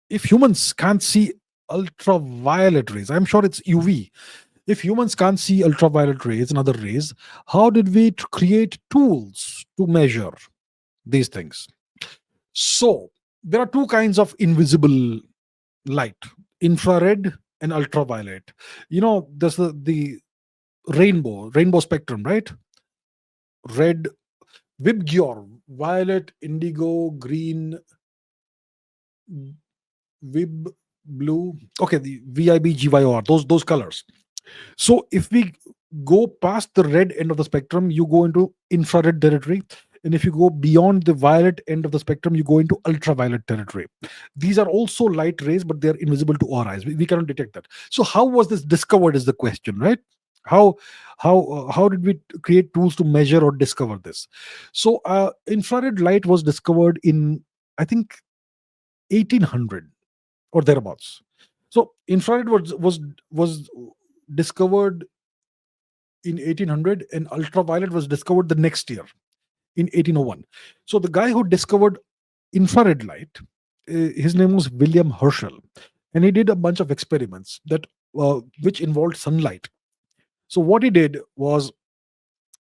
if humans can't see ultraviolet rays, I'm sure it's UV. If humans can't see ultraviolet rays and other rays, how did we create tools to measure these things? So there are two kinds of invisible light: infrared and ultraviolet. There's the rainbow spectrum, right? Red, Vibgyor, violet, indigo, green, Vib, blue. Okay, the VIBGYOR, those colors. So if we go past the red end of the spectrum, you go into infrared territory. And if you go beyond the violet end of the spectrum, you go into ultraviolet territory. These are also light rays, but they're invisible to our eyes. We cannot detect that. So how was this discovered is the question, right? How how did we create tools to measure or discover this? So infrared light was discovered in, I think, 1800 or thereabouts. So infrared was discovered in 1800, and ultraviolet was discovered the next year in 1801. So the guy who discovered infrared light, his name was William Herschel, and he did a bunch of experiments that which involved sunlight. So what he did was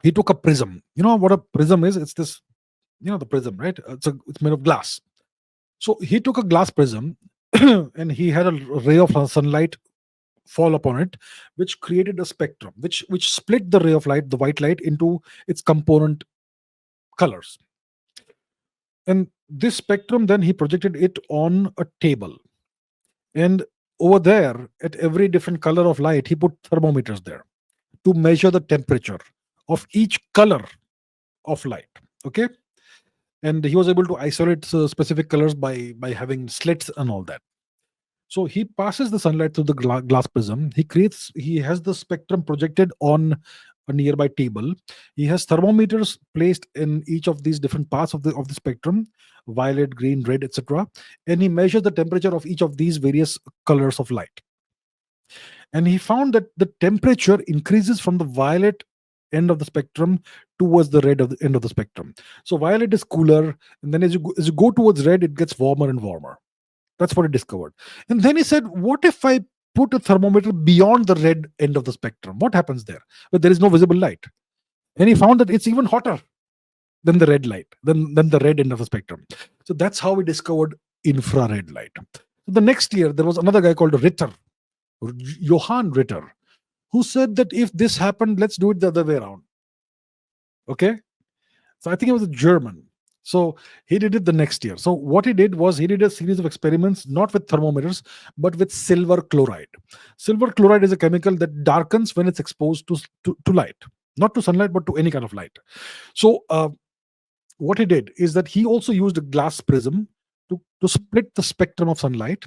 he took a prism. You know what a prism is? It's this, the prism, right? It's made of glass. So he took a glass prism and he had a ray of sunlight fall upon it, which created a spectrum, which split the ray of light, the white light, into its component colors. And this spectrum, then he projected it on a table. And over there, at every different color of light, he put thermometers there to measure the temperature of each color of light. Okay. And he was able to isolate specific colors by having slits and all that. So he passes the sunlight through the glass prism. He has the spectrum projected on a nearby table. He has thermometers placed in each of these different parts of the spectrum: violet, green, red, etc. And he measures the temperature of each of these various colors of light. And he found that the temperature increases from the violet end of the spectrum towards the red of the end of the spectrum. So violet is cooler, and then as you go towards red, it gets warmer and warmer. That's what he discovered. And then he said, what if I put a thermometer beyond the red end of the spectrum? What happens there? But there is no visible light. And he found that it's even hotter than the red light, than the red end of the spectrum. So that's how we discovered infrared light. So the next year, there was another guy called Ritter, Johann Ritter, who said that if this happened, let's do it the other way around. Okay? So I think it was a German. So he did it the next year. So what he did was he did a series of experiments, not with thermometers, but with silver chloride. Silver chloride is a chemical that darkens when it's exposed to light, not to sunlight, but to any kind of light. So what he did is that he also used a glass prism to split the spectrum of sunlight,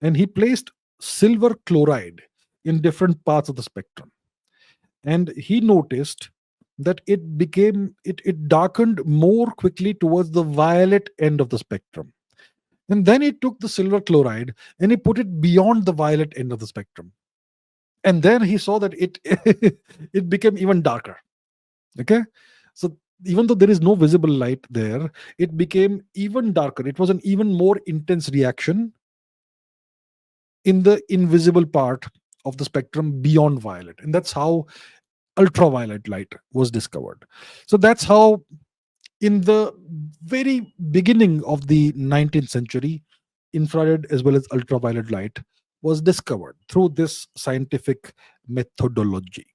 and he placed silver chloride in different parts of the spectrum. And he noticed that it darkened more quickly towards the violet end of the spectrum. And then he took the silver chloride and he put it beyond the violet end of the spectrum. And then he saw that it it became even darker. Okay. So even though there is no visible light there, it became even darker. It was an even more intense reaction in the invisible part of the spectrum beyond violet. And that's how ultraviolet light was discovered. So that's how, in the very beginning of the 19th century, infrared as well as ultraviolet light was discovered through this scientific methodology.